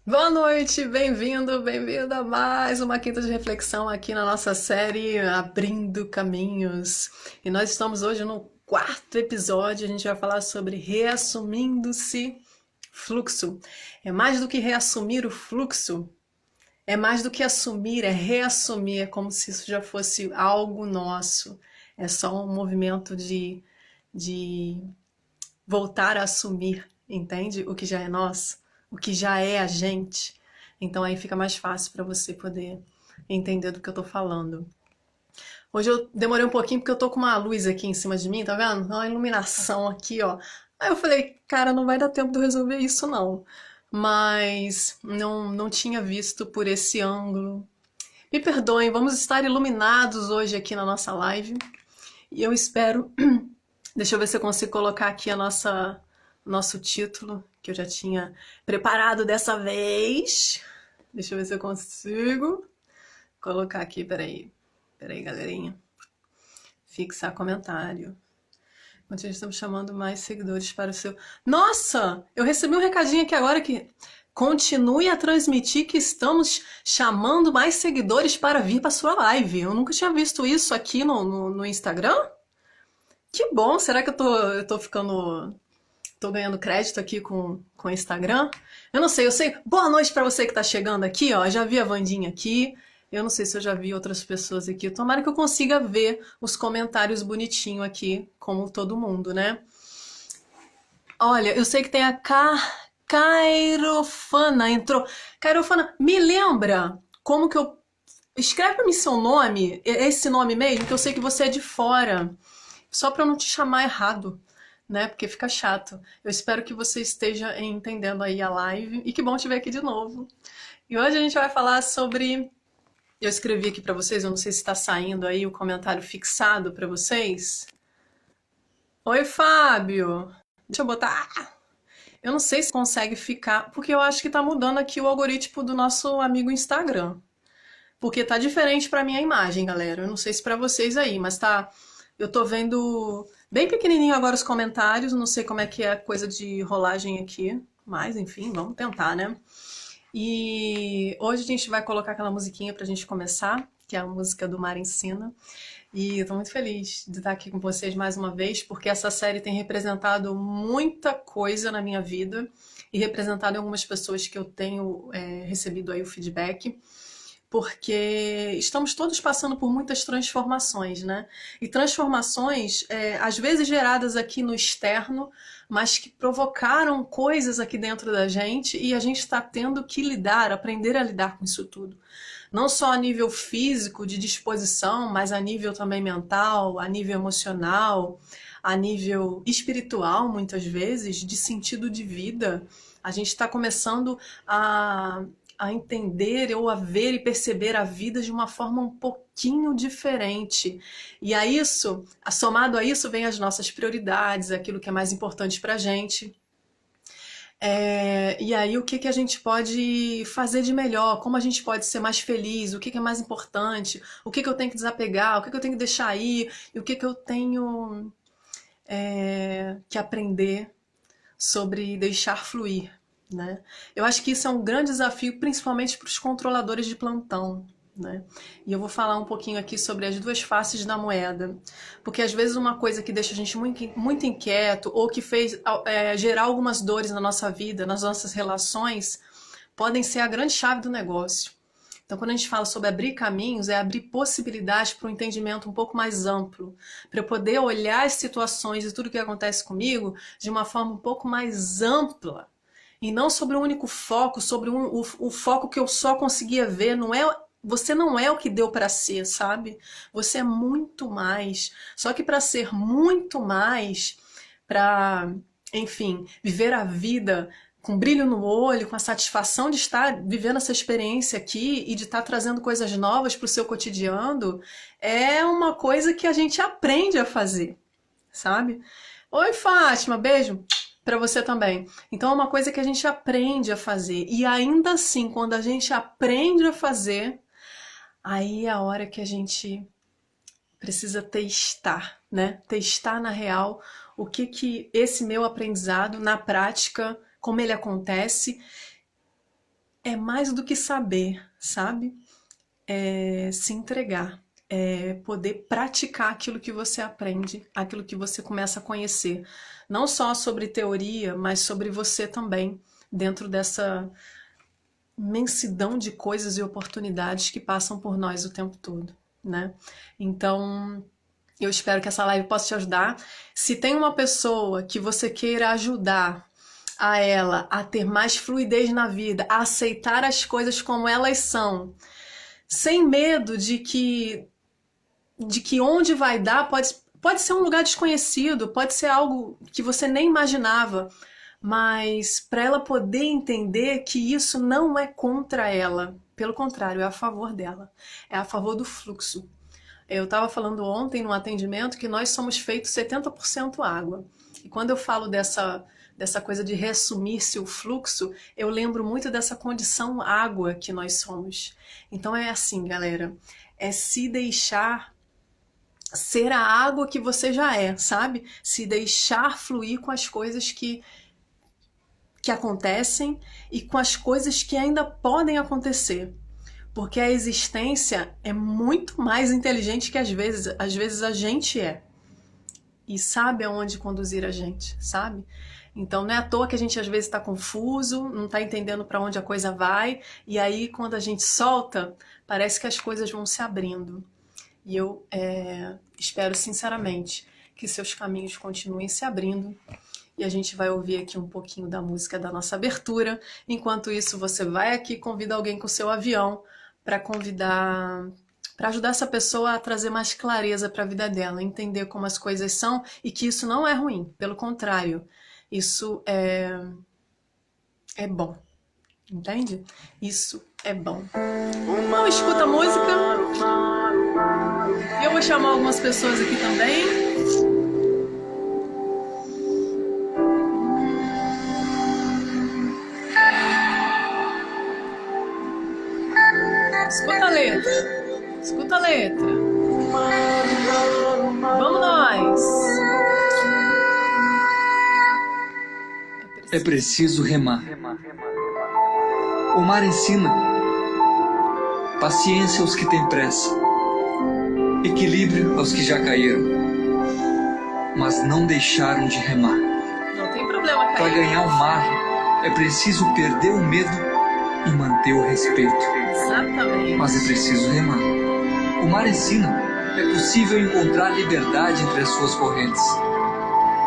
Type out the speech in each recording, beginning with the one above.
Boa noite, bem-vindo, bem-vinda a mais uma quinta de reflexão aqui na nossa série Abrindo Caminhos. E nós estamos hoje no quarto episódio, a gente vai falar sobre reassumindo-se fluxo. É mais do que reassumir o fluxo, é mais do que assumir, é reassumir, é como se isso já fosse algo nosso. É só um movimento de voltar a assumir, entende? O que já é nosso, o que já é a gente. Então aí fica mais fácil para você poder entender do que eu tô falando. Hoje eu demorei um pouquinho porque eu tô com uma luz aqui em cima de mim, tá vendo? Uma iluminação aqui, ó. Aí eu falei, cara, não vai dar tempo de eu resolver isso não. Mas não tinha visto por esse ângulo. Me perdoem, vamos estar iluminados hoje aqui na nossa live. E eu espero. Deixa eu ver se eu consigo colocar aqui nosso título, que eu já tinha preparado dessa vez. Deixa eu ver se eu consigo colocar aqui, peraí. Peraí, galerinha. Fixar comentário. Enquanto estamos chamando mais seguidores para o seu. Nossa! Eu recebi um recadinho aqui agora que continue a transmitir que estamos chamando mais seguidores para vir para sua live. Eu nunca tinha visto isso aqui no Instagram. Que bom! Será que eu tô ficando. Tô ganhando crédito aqui com o Instagram? Eu não sei, eu sei. Boa noite pra você que tá chegando aqui, ó. Já vi a Vandinha aqui. Eu não sei se eu já vi outras pessoas aqui. Tomara que eu consiga ver os comentários bonitinho aqui, como todo mundo, né? Olha, eu sei que tem a Cairofana entrou. Cairofana, me lembra como que eu. Escreve pra mim seu nome, esse nome mesmo, que eu sei que você é de fora. Só pra eu não te chamar errado, né? Porque fica chato. Eu espero que você esteja entendendo aí a live e que bom te ver aqui de novo. E hoje a gente vai falar sobre. Eu escrevi aqui pra vocês, eu não sei se está saindo aí o comentário fixado pra vocês. Oi, Fábio. Deixa eu botar. Eu não sei se consegue ficar, porque eu acho que tá mudando aqui o algoritmo do nosso amigo Instagram. Porque tá diferente pra minha imagem, galera. Eu não sei se pra vocês aí, mas tá. Eu tô vendo bem pequenininho agora os comentários. Não sei como é que é a coisa de rolagem aqui. Mas, enfim, vamos tentar, né? E hoje a gente vai colocar aquela musiquinha pra gente começar, que é a música do Mar Ensina. E eu tô muito feliz de estar aqui com vocês mais uma vez, porque essa série tem representado muita coisa na minha vida e representado algumas pessoas que eu tenho recebido aí o feedback porque estamos todos passando por muitas transformações, né? E transformações, às vezes geradas aqui no externo, mas que provocaram coisas aqui dentro da gente e a gente está tendo que lidar, aprender a lidar com isso tudo. Não só a nível físico, de disposição, mas a nível também mental, a nível emocional, a nível espiritual, muitas vezes, de sentido de vida. A gente está começando a entender ou a ver e perceber a vida de uma forma um pouquinho diferente. E a isso, somado a isso, vem as nossas prioridades, aquilo que é mais importante para a gente. E aí, o que, que a gente pode fazer de melhor? Como a gente pode ser mais feliz? O que, que é mais importante? O que, que eu tenho que desapegar? O que, que eu tenho que deixar aí? E o que, que eu tenho que aprender sobre deixar fluir, né? Eu acho que isso é um grande desafio, principalmente para os controladores de plantão, né? E eu vou falar um pouquinho aqui sobre as duas faces da moeda, porque às vezes uma coisa que deixa a gente muito inquieto ou que fez gerar algumas dores na nossa vida, nas nossas relações, podem ser a grande chave do negócio. Então, quando a gente fala sobre abrir caminhos, é abrir possibilidades para um entendimento um pouco mais amplo, para eu poder olhar as situações e tudo que acontece comigo de uma forma um pouco mais ampla. E não sobre um único foco, sobre o foco que eu só conseguia ver. Não é, você não é o que deu para ser, sabe? Você é muito mais. Só que para ser muito mais, para, enfim, viver a vida com brilho no olho, com a satisfação de estar vivendo essa experiência aqui e de estar trazendo coisas novas para o seu cotidiano, é uma coisa que a gente aprende a fazer, sabe? Oi, Fátima, beijo para você também. Então é uma coisa que a gente aprende a fazer. E ainda assim, quando a gente aprende a fazer, aí é a hora que a gente precisa testar, né? Testar na real o que que esse meu aprendizado na prática, como ele acontece é mais do que saber, sabe? É se entregar, é poder praticar aquilo que você aprende, aquilo que você começa a conhecer. Não só sobre teoria, mas sobre você também, dentro dessa imensidão de coisas e oportunidades que passam por nós o tempo todo, né? Então, eu espero que essa live possa te ajudar. Se tem uma pessoa que você queira ajudar a ela a ter mais fluidez na vida, a aceitar as coisas como elas são, sem medo de que onde vai dar pode ser um lugar desconhecido, pode ser algo que você nem imaginava, mas para ela poder entender que isso não é contra ela, pelo contrário, é a favor dela, é a favor do fluxo. Eu estava falando ontem no atendimento que nós somos feitos 70% água. E quando eu falo dessa coisa de reassumir-se o fluxo, eu lembro muito dessa condição água que nós somos. Então é assim, galera, é se deixar ser a água que você já é, sabe? Se deixar fluir com as coisas que acontecem e com as coisas que ainda podem acontecer. Porque a existência é muito mais inteligente que às vezes a gente é. E sabe aonde conduzir a gente, sabe? Então não é à toa que a gente às vezes está confuso, não está entendendo para onde a coisa vai, e aí quando a gente solta, parece que as coisas vão se abrindo. E eu espero sinceramente que seus caminhos continuem se abrindo. E a gente vai ouvir aqui um pouquinho da música da nossa abertura. Enquanto isso, você vai aqui, convida alguém com o seu avião para ajudar essa pessoa a trazer mais clareza para a vida dela, entender como as coisas são e que isso não é ruim, pelo contrário, isso é bom, entende? Isso é bom. Então escuta a música e eu vou chamar algumas pessoas aqui também. Escuta a letra. Escuta a letra. Vamos nós. É preciso remar. O mar ensina paciência aos que têm pressa, equilíbrio aos que já caíram, mas não deixaram de remar. Não tem problema, cara. Para ganhar o mar, é preciso perder o medo e manter o respeito. Exatamente. Mas é preciso remar. O mar ensina, é possível encontrar liberdade entre as suas correntes,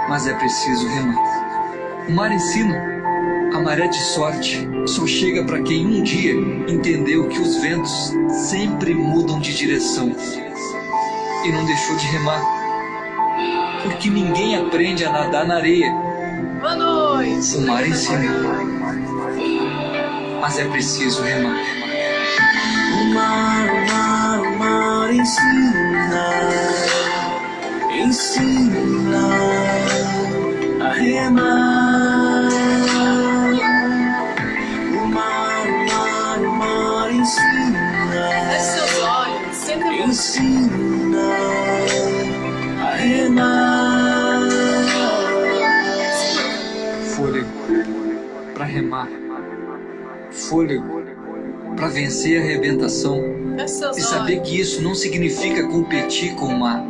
mas é preciso remar. O mar ensina, a maré de sorte só chega para quem um dia entendeu que os ventos sempre mudam de direção e não deixou de remar, porque ninguém aprende a nadar na areia. Boa noite. O mar ensina, mas é preciso remar. O mar ensina a remar. O mar ensina. Feche seus olhos, sempre ensina a remar. Fôlego para remar. Fôlego para vencer a arrebentação. feche seus E saber olhos. que isso não significa competir com o mar.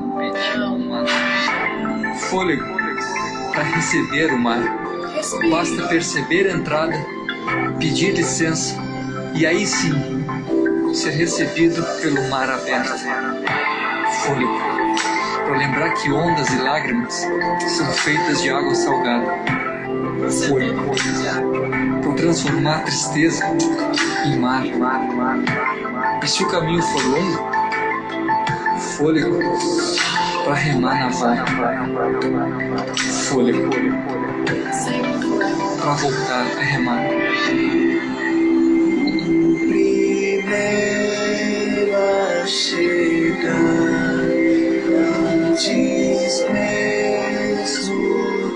Fôlego para receber o mar. Respire. Basta perceber a entrada, pedir licença e aí sim ser recebido pelo mar aberto. Fôlego para lembrar que ondas e lágrimas são feitas de água salgada. Fôlego para transformar a tristeza em mar. E se o caminho for longo, fôlego para remar na vaga. Fôlego para voltar a remar. Primeiro a chegar, antes mesmo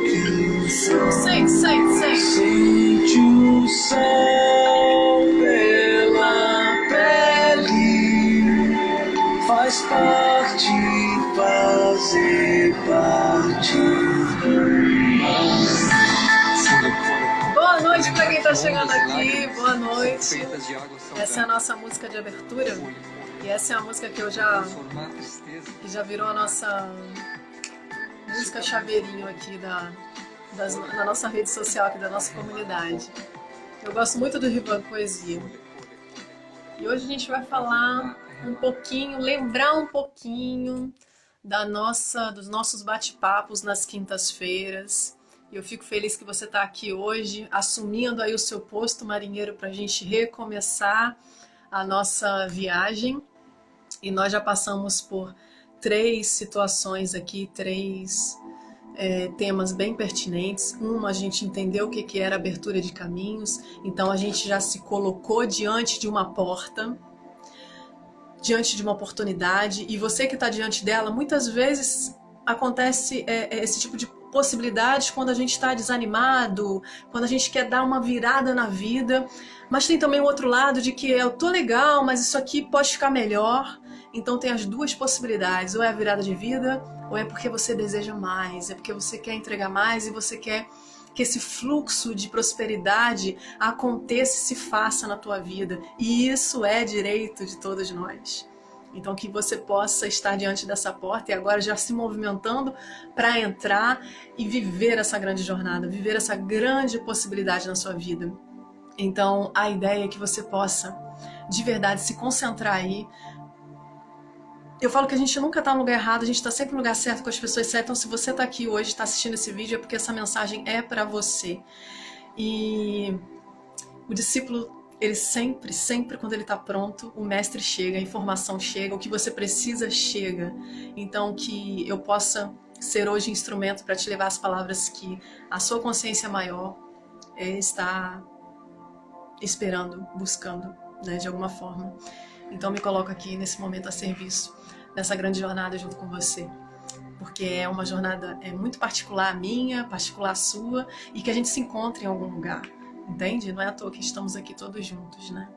que o sol Sente. sente o sol pela pele, faz parte, fazer parte. Boa noite pra quem tá tá chegando aqui, boa noite. Feitas de água salgada. Essa é a nossa música de abertura. E essa é a música que Transformar a tristeza que já virou a nossa música chaveirinho aqui da nossa rede social, aqui da nossa comunidade. Eu gosto muito do Rivan Poesia. E hoje a gente vai falar um pouquinho, lembrar um pouquinho dos nossos bate-papos nas quintas-feiras. E eu fico feliz que você está aqui hoje, assumindo aí o seu posto marinheiro para a gente recomeçar a nossa viagem. E nós já passamos por 3 situações aqui, 3 temas bem pertinentes. A gente entendeu o que era abertura de caminhos, então a gente já se colocou diante de uma porta, diante de uma oportunidade, e você que está diante dela, muitas vezes acontece esse tipo de possibilidades quando a gente está desanimado, quando a gente quer dar uma virada na vida, mas tem também o outro lado de que eu tô legal, mas isso aqui pode ficar melhor. Então tem as 2 possibilidades, ou é a virada de vida, ou é porque você deseja mais, é porque você quer entregar mais e você quer que esse fluxo de prosperidade aconteça e se faça na tua vida. E isso é direito de todos nós. Então que você possa estar diante dessa porta e agora já se movimentando para entrar e viver essa grande jornada, viver essa grande possibilidade na sua vida. Então a ideia é que você possa de verdade se concentrar aí. Eu falo que a gente nunca está no lugar errado, a gente está sempre no lugar certo com as pessoas certas. Então se você está aqui hoje, está assistindo esse vídeo, é porque essa mensagem é para você. E o discípulo, ele sempre quando ele está pronto, o mestre chega, a informação chega, o que você precisa chega. Então que eu possa ser hoje instrumento para te levar as palavras que a sua consciência maior está esperando, buscando, né, de alguma forma. Então me coloco aqui nesse momento a serviço dessa grande jornada junto com você. Porque é uma jornada muito particular minha, particular sua, e que a gente se encontre em algum lugar. Entende? Não é à toa que estamos aqui todos juntos, né?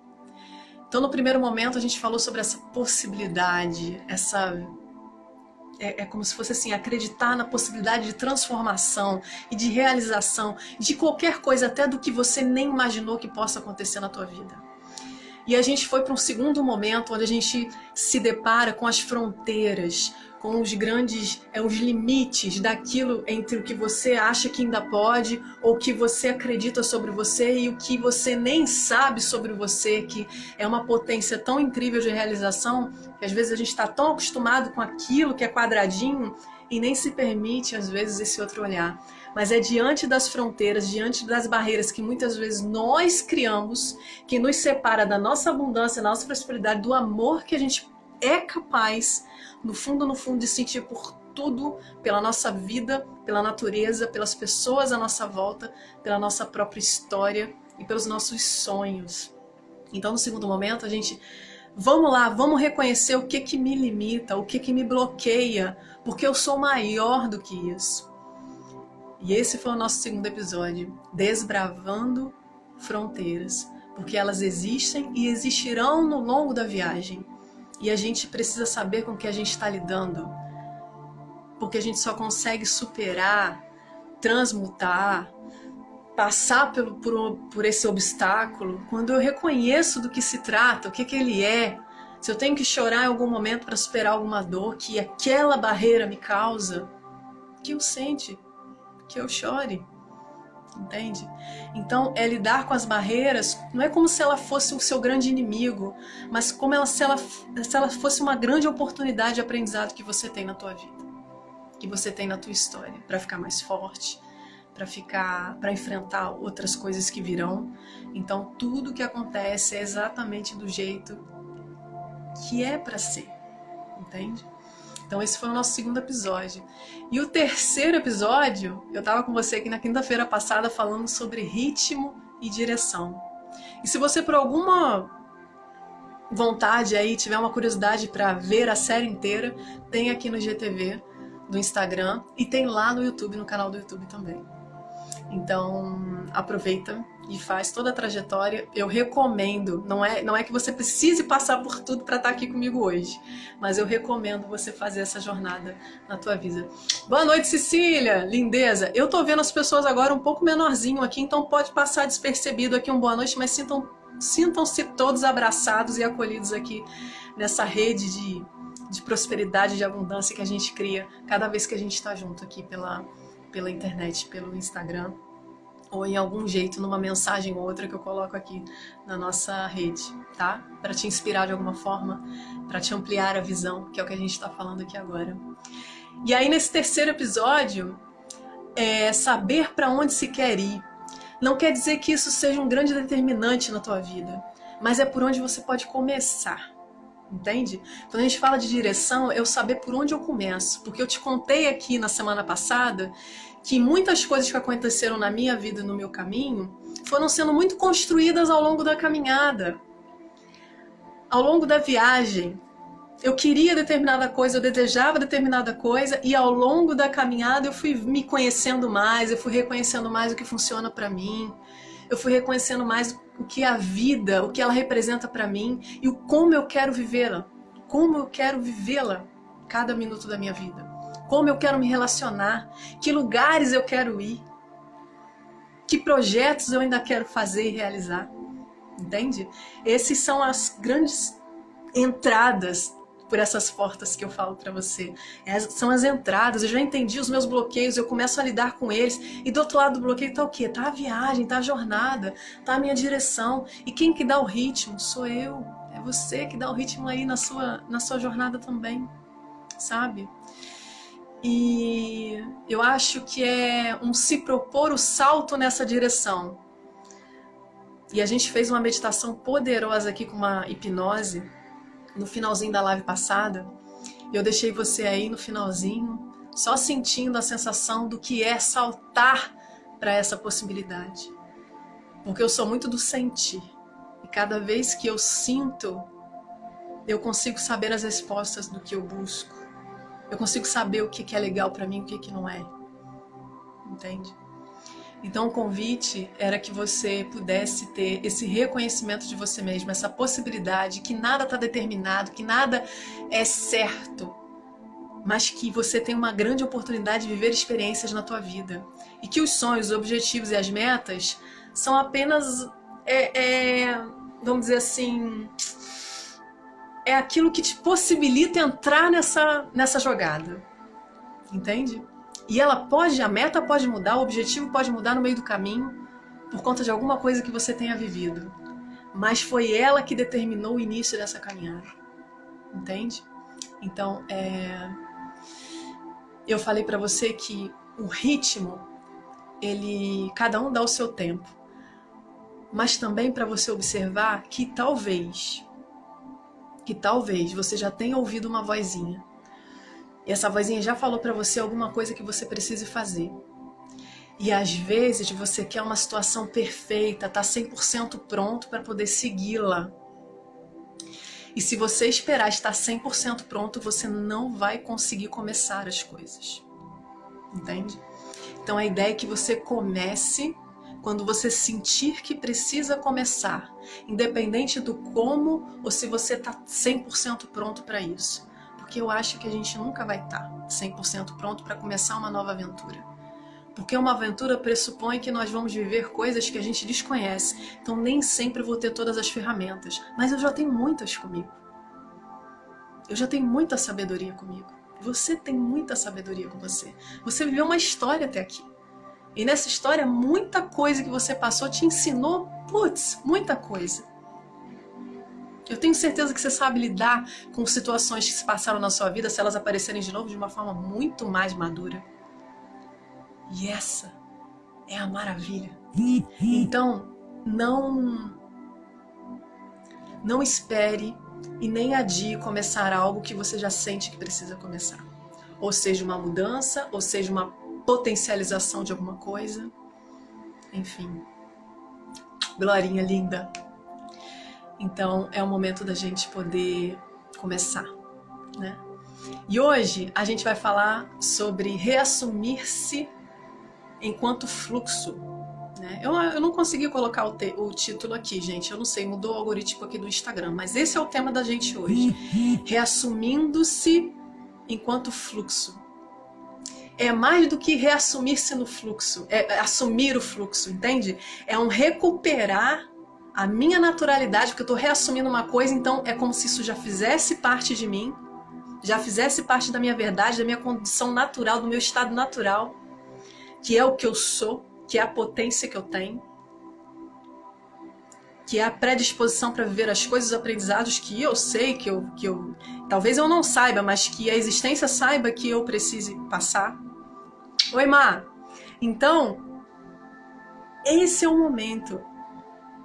Então, no primeiro momento, a gente falou sobre essa possibilidade, é como se fosse assim, acreditar na possibilidade de transformação e de realização de qualquer coisa, até do que você nem imaginou que possa acontecer na tua vida. E a gente foi para um segundo momento, onde a gente se depara com as fronteiras, com os grandes, os limites daquilo entre o que você acha que ainda pode, ou que você acredita sobre você e o que você nem sabe sobre você, que é uma potência tão incrível de realização, que às vezes a gente está tão acostumado com aquilo que é quadradinho e nem se permite, às vezes, esse outro olhar. Mas é diante das fronteiras, diante das barreiras que muitas vezes nós criamos, que nos separa da nossa abundância, da nossa prosperidade, do amor que a gente é capaz, no fundo, de sentir por tudo, pela nossa vida, pela natureza, pelas pessoas à nossa volta, pela nossa própria história e pelos nossos sonhos. Então, no segundo momento, a gente... Vamos lá, vamos reconhecer o que me limita, o que me bloqueia, porque eu sou maior do que isso. E esse foi o nosso segundo episódio, Desbravando Fronteiras, porque elas existem e existirão no longo da viagem. E a gente precisa saber com o que a gente está lidando, porque a gente só consegue superar, transmutar, passar por esse obstáculo quando eu reconheço do que se trata, o que ele é. Se eu tenho que chorar em algum momento para superar alguma dor que aquela barreira me causa, que eu sente, que eu chore, entende? Então, lidar com as barreiras não é como se ela fosse o seu grande inimigo, mas como se ela fosse uma grande oportunidade de aprendizado que você tem na tua vida, que você tem na tua história, para ficar mais forte, para enfrentar outras coisas que virão. Então, tudo que acontece é exatamente do jeito que é para ser, entende? Então esse foi o nosso segundo episódio. E o terceiro episódio, eu estava com você aqui na quinta-feira passada falando sobre ritmo e direção. E se você por alguma vontade aí, tiver uma curiosidade para ver a série inteira, tem aqui no GTV do Instagram e tem lá no YouTube, no canal do YouTube também. Então, aproveita e faz toda a trajetória. Eu recomendo, não é que você precise passar por tudo para estar aqui comigo hoje, mas eu recomendo você fazer essa jornada na tua vida. Boa noite, Cecília, lindeza. Eu tô vendo as pessoas agora um pouco menorzinho aqui, então pode passar despercebido aqui um boa noite, mas sintam-se todos abraçados e acolhidos aqui nessa rede de prosperidade, de abundância que a gente cria cada vez que a gente está junto aqui pela internet, pelo Instagram, ou em algum jeito, numa mensagem ou outra que eu coloco aqui na nossa rede, tá? Para te inspirar de alguma forma, para te ampliar a visão, que é o que a gente está falando aqui agora. E aí, nesse terceiro episódio, saber para onde se quer ir. Não quer dizer que isso seja um grande determinante na tua vida, mas é por onde você pode começar. Entende? Quando a gente fala de direção, é eu saber por onde eu começo. Porque eu te contei aqui na semana passada que muitas coisas que aconteceram na minha vida e no meu caminho foram sendo muito construídas ao longo da caminhada, ao longo da viagem. Eu queria determinada coisa, eu desejava determinada coisa, e ao longo da caminhada eu fui me conhecendo mais, eu fui reconhecendo mais o que funciona para mim, eu fui reconhecendo mais o que é a vida, o que ela representa para mim e o como eu quero vivê-la, cada minuto da minha vida, como eu quero me relacionar, que lugares eu quero ir, que projetos eu ainda quero fazer e realizar, entende? Esses são as grandes entradas por essas portas que eu falo para você. São as entradas, eu já entendi os meus bloqueios, eu começo a lidar com eles, e do outro lado do bloqueio tá o quê? Tá a viagem, tá a jornada, tá a minha direção, e quem que dá o ritmo? Sou eu, é você que dá o ritmo aí na sua jornada também, sabe? E eu acho que é um se propor o salto nessa direção. E a gente fez uma meditação poderosa aqui com uma hipnose, no finalzinho da live passada, eu deixei você aí no finalzinho, só sentindo a sensação do que é saltar para essa possibilidade. Porque eu sou muito do sentir. E cada vez que eu sinto, eu consigo saber as respostas do que eu busco. Eu consigo saber o que é legal para mim e o que não é. Entende? Então o convite era que você pudesse ter esse reconhecimento de você mesmo, essa possibilidade que nada está determinado, que nada é certo, mas que você tem uma grande oportunidade de viver experiências na tua vida. E que os sonhos, os objetivos e as metas são apenas, vamos dizer assim, é aquilo que te possibilita entrar nessa jogada. Entende? E a meta pode mudar, o objetivo pode mudar no meio do caminho, por conta de alguma coisa que você tenha vivido. Mas foi ela que determinou o início dessa caminhada. Entende? Então, eu falei pra você que o ritmo, cada um dá o seu tempo. Mas também para você observar que talvez você já tenha ouvido uma vozinha. E essa vozinha já falou para você alguma coisa que você precise fazer. E às vezes você quer uma situação perfeita, tá 100% pronto para poder segui-la. E se você esperar estar 100% pronto, você não vai conseguir começar as coisas. Entende? Então a ideia é que você comece quando você sentir que precisa começar, independente do como ou se você tá 100% pronto para isso. Porque eu acho que a gente nunca vai estar 100% pronto para começar uma nova aventura. Porque uma aventura pressupõe que nós vamos viver coisas que a gente desconhece. Então nem sempre vou ter todas as ferramentas. Mas eu já tenho muitas comigo. Eu já tenho muita sabedoria comigo. Você tem muita sabedoria com você. Você viveu uma história até aqui. E nessa história, muita coisa que você passou te ensinou, muita coisa. Eu tenho certeza que você sabe lidar com situações que se passaram na sua vida, se elas aparecerem de novo, de uma forma muito mais madura. E essa é a maravilha. Então, não espere e nem adie começar algo que você já sente que precisa começar. Ou seja, uma mudança, ou seja, uma potencialização de alguma coisa. Enfim. Glorinha linda. Então, é o momento da gente poder começar, né? E hoje a gente vai falar sobre reassumir-se enquanto fluxo. Né? Eu não consegui colocar o título aqui, gente. Eu não sei, mudou o algoritmo aqui do Instagram. Mas esse é o tema da gente hoje. Reassumindo-se enquanto fluxo. É mais do que reassumir-se no fluxo. É assumir o fluxo, entende? É um recuperar a minha naturalidade, porque eu estou reassumindo uma coisa, então é como se isso já fizesse parte de mim, já fizesse parte da minha verdade, da minha condição natural, do meu estado natural, que é o que eu sou, que é a potência que eu tenho, que é a predisposição para viver as coisas, os aprendizados que eu sei, que eu talvez eu não saiba, mas que a existência saiba que eu precise passar. Oi, Má! Então, esse é o momento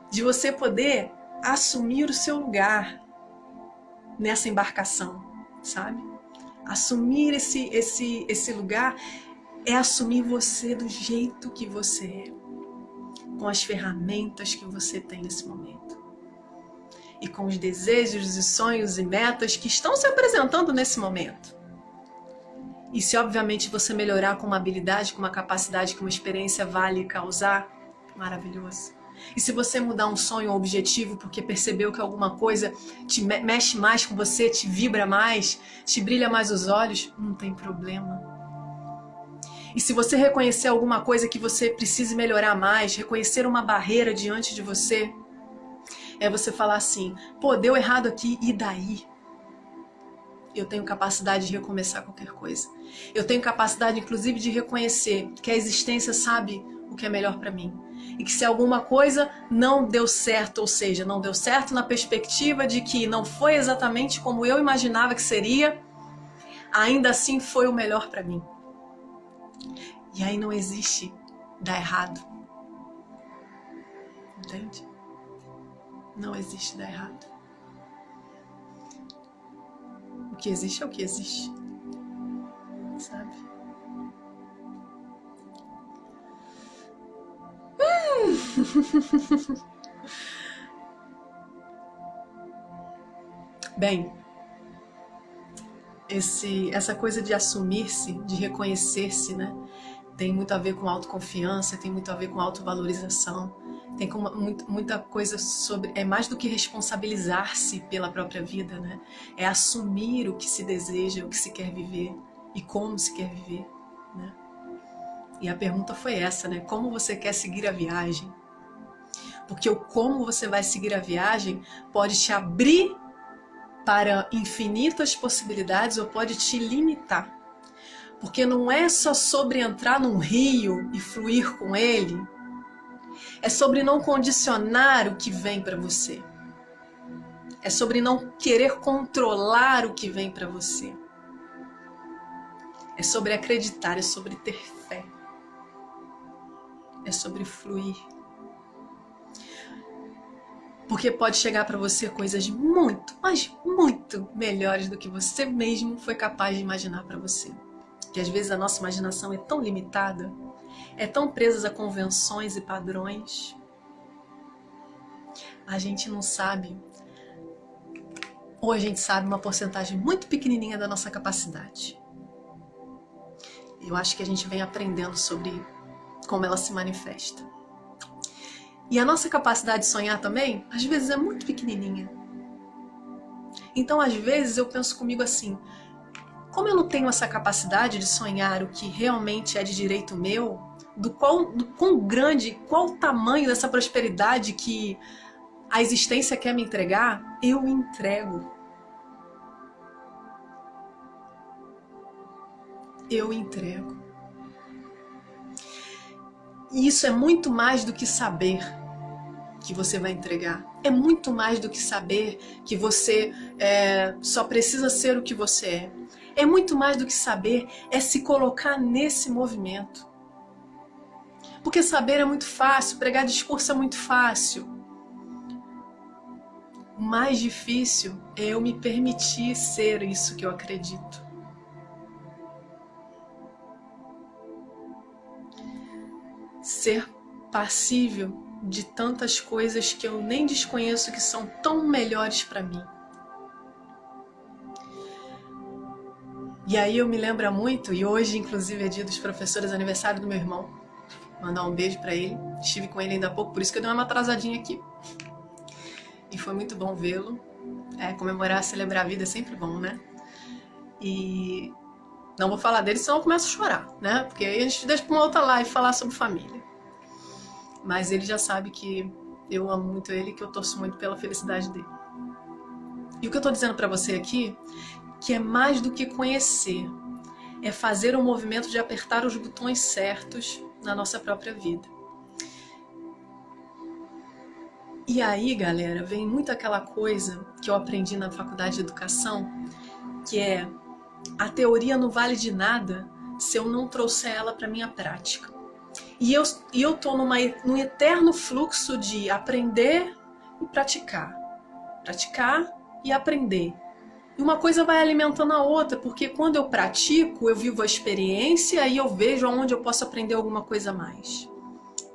de você poder assumir o seu lugar nessa embarcação, sabe? Assumir esse lugar é assumir você do jeito que você é, com as ferramentas que você tem nesse momento. E com os desejos e sonhos e metas que estão se apresentando nesse momento. E se obviamente você melhorar com uma habilidade, com uma capacidade que uma experiência vale causar, maravilhoso. E se você mudar um sonho ou objetivo porque percebeu que alguma coisa te mexe mais com você, te vibra mais, te brilha mais os olhos, não tem problema. E se você reconhecer alguma coisa que você precise melhorar mais, reconhecer uma barreira diante de você, é você falar assim, pô, deu errado aqui, e daí? Eu tenho capacidade de recomeçar qualquer coisa. Eu tenho capacidade, inclusive, de reconhecer que a existência sabe o que é melhor para mim. E que se alguma coisa não deu certo, ou seja, não deu certo na perspectiva de que não foi exatamente como eu imaginava que seria, ainda assim foi o melhor para mim. E aí não existe dar errado. Entende? Não existe dar errado. O que existe é o que existe. Sabe? Bem, essa coisa de assumir-se, de reconhecer-se, né? Tem muito a ver com autoconfiança, tem muito a ver com autovalorização, tem muita coisa sobre... É mais do que responsabilizar-se pela própria vida, né? É assumir o que se deseja, o que se quer viver e como se quer viver, né? E a pergunta foi essa, né? Como você quer seguir a viagem? Porque o como você vai seguir a viagem pode te abrir para infinitas possibilidades ou pode te limitar. Porque não é só sobre entrar num rio e fluir com ele, é sobre não condicionar o que vem para você. É sobre não querer controlar o que vem para você. É sobre acreditar, é sobre ter fé. É sobre fluir. Porque pode chegar para você coisas muito, mas muito melhores do que você mesmo foi capaz de imaginar para você. Que às vezes a nossa imaginação é tão limitada, é tão presa a convenções e padrões, a gente não sabe, ou a gente sabe uma porcentagem muito pequenininha da nossa capacidade. Eu acho que a gente vem aprendendo sobre como ela se manifesta. E a nossa capacidade de sonhar também, às vezes é muito pequenininha. Então, às vezes, eu penso comigo assim, como eu não tenho essa capacidade de sonhar o que realmente é de direito meu, do quão grande, qual o tamanho dessa prosperidade que a existência quer me entregar, eu entrego. Eu entrego. E isso é muito mais do que saber que você vai entregar. É muito mais do que saber que você só precisa ser o que você é. É muito mais do que saber, é se colocar nesse movimento. Porque saber é muito fácil, pregar discurso é muito fácil. O mais difícil é eu me permitir ser isso que eu acredito. Ser passível de tantas coisas que eu nem desconheço que são tão melhores para mim. E aí eu me lembro muito, e hoje inclusive é dia dos professores, aniversário do meu irmão. Mandar um beijo pra ele. Estive com ele ainda há pouco, por isso que eu dei uma atrasadinha aqui. E foi muito bom vê-lo. Comemorar, celebrar a vida é sempre bom, né? E não vou falar dele, senão eu começo a chorar, né? Porque aí a gente deixa pra uma outra live falar sobre família. Mas ele já sabe que eu amo muito ele, que eu torço muito pela felicidade dele. E o que eu tô dizendo pra você aqui, que é mais do que conhecer, é fazer um movimento de apertar os botões certos na nossa própria vida. E aí, galera, vem muito aquela coisa que eu aprendi na faculdade de educação, que é: a teoria não vale de nada se eu não trouxer ela para minha prática. E eu tô num eterno fluxo de aprender e praticar. Praticar e aprender. E uma coisa vai alimentando a outra, porque quando eu pratico, eu vivo a experiência e eu vejo aonde eu posso aprender alguma coisa a mais.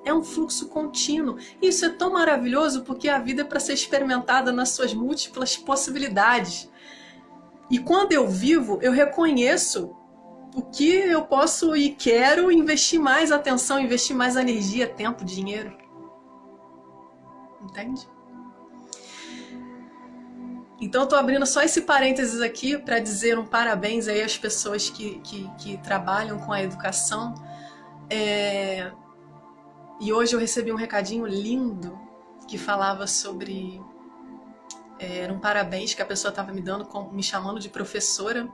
É um fluxo contínuo. E isso é tão maravilhoso porque a vida é para ser experimentada nas suas múltiplas possibilidades. E quando eu vivo, eu reconheço o que eu posso e quero investir mais atenção, investir mais energia, tempo, dinheiro. Entende? Então eu tô abrindo só esse parênteses aqui para dizer um parabéns aí às pessoas que trabalham com a educação. E hoje eu recebi um recadinho lindo que falava sobre... Era um parabéns que a pessoa estava me dando, me chamando de professora,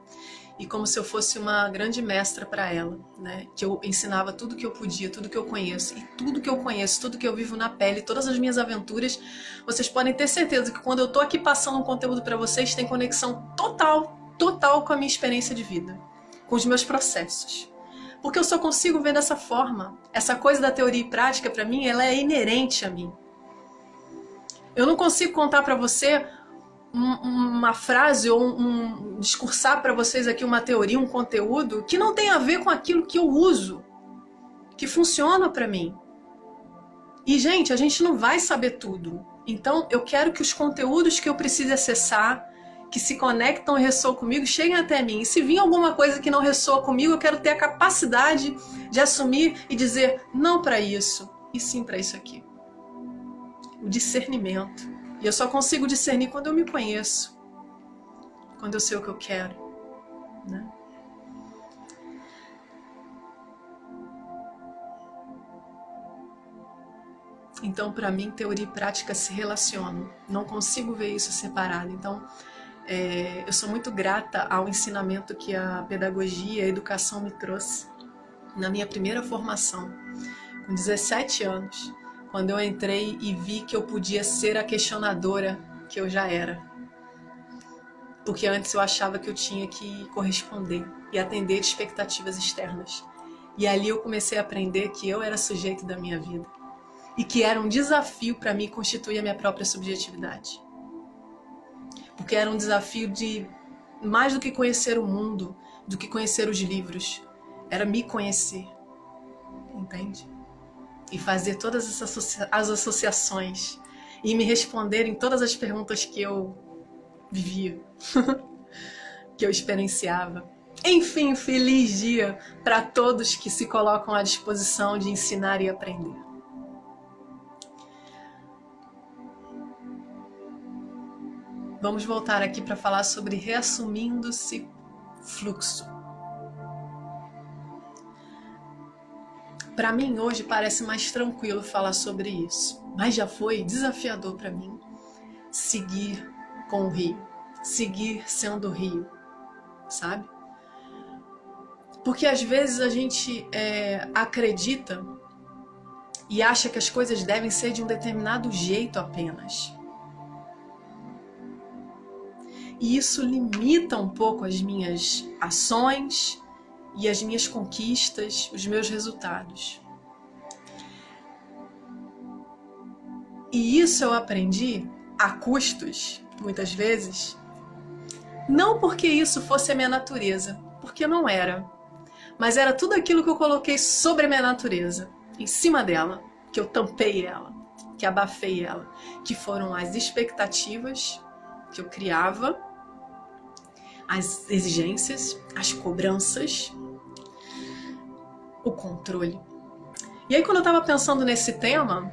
e como se eu fosse uma grande mestra para ela, né? Que eu ensinava tudo que eu podia, tudo que eu conheço, e tudo que eu conheço, tudo que eu vivo na pele, todas as minhas aventuras, vocês podem ter certeza que quando eu tô aqui passando um conteúdo para vocês, tem conexão total com a minha experiência de vida, com os meus processos. Porque eu só consigo ver dessa forma. Essa coisa da teoria e prática, para mim, ela é inerente a mim. Eu não consigo contar para você uma frase ou discursar para vocês aqui uma teoria, um conteúdo que não tem a ver com aquilo que eu uso, que funciona para mim. E, gente, a gente não vai saber tudo. Então, eu quero que os conteúdos que eu preciso acessar, que se conectam e ressoam comigo, cheguem até mim. E se vir alguma coisa que não ressoa comigo, eu quero ter a capacidade de assumir e dizer não para isso, e sim para isso aqui. O discernimento. E eu só consigo discernir quando eu me conheço, quando eu sei o que eu quero, né? Então, para mim, teoria e prática se relacionam. Não consigo ver isso separado. Então, eu sou muito grata ao ensinamento que a pedagogia, a educação me trouxe na minha primeira formação, com 17 anos. Quando eu entrei e vi que eu podia ser a questionadora que eu já era. Porque antes eu achava que eu tinha que corresponder e atender expectativas externas. E ali eu comecei a aprender que eu era sujeito da minha vida. E que era um desafio para mim constituir a minha própria subjetividade. Porque era um desafio de mais do que conhecer o mundo, do que conhecer os livros. Era me conhecer. Entende? E fazer todas as associações e me responder em todas as perguntas que eu vivia, que eu experienciava. Enfim, feliz dia para todos que se colocam à disposição de ensinar e aprender. Vamos voltar aqui para falar sobre reassumindo-se fluxo. Para mim, hoje, parece mais tranquilo falar sobre isso. Mas já foi desafiador para mim seguir com o rio. Seguir sendo o rio, sabe? Porque às vezes a gente acredita e acha que as coisas devem ser de um determinado jeito apenas. E isso limita um pouco as minhas ações e as minhas conquistas, os meus resultados. E isso eu aprendi a custos, muitas vezes, não porque isso fosse a minha natureza, porque não era, mas era tudo aquilo que eu coloquei sobre a minha natureza, em cima dela, que eu tampei ela, que abafei ela, que foram as expectativas que eu criava, as exigências, as cobranças, o controle. E aí, quando eu estava pensando nesse tema,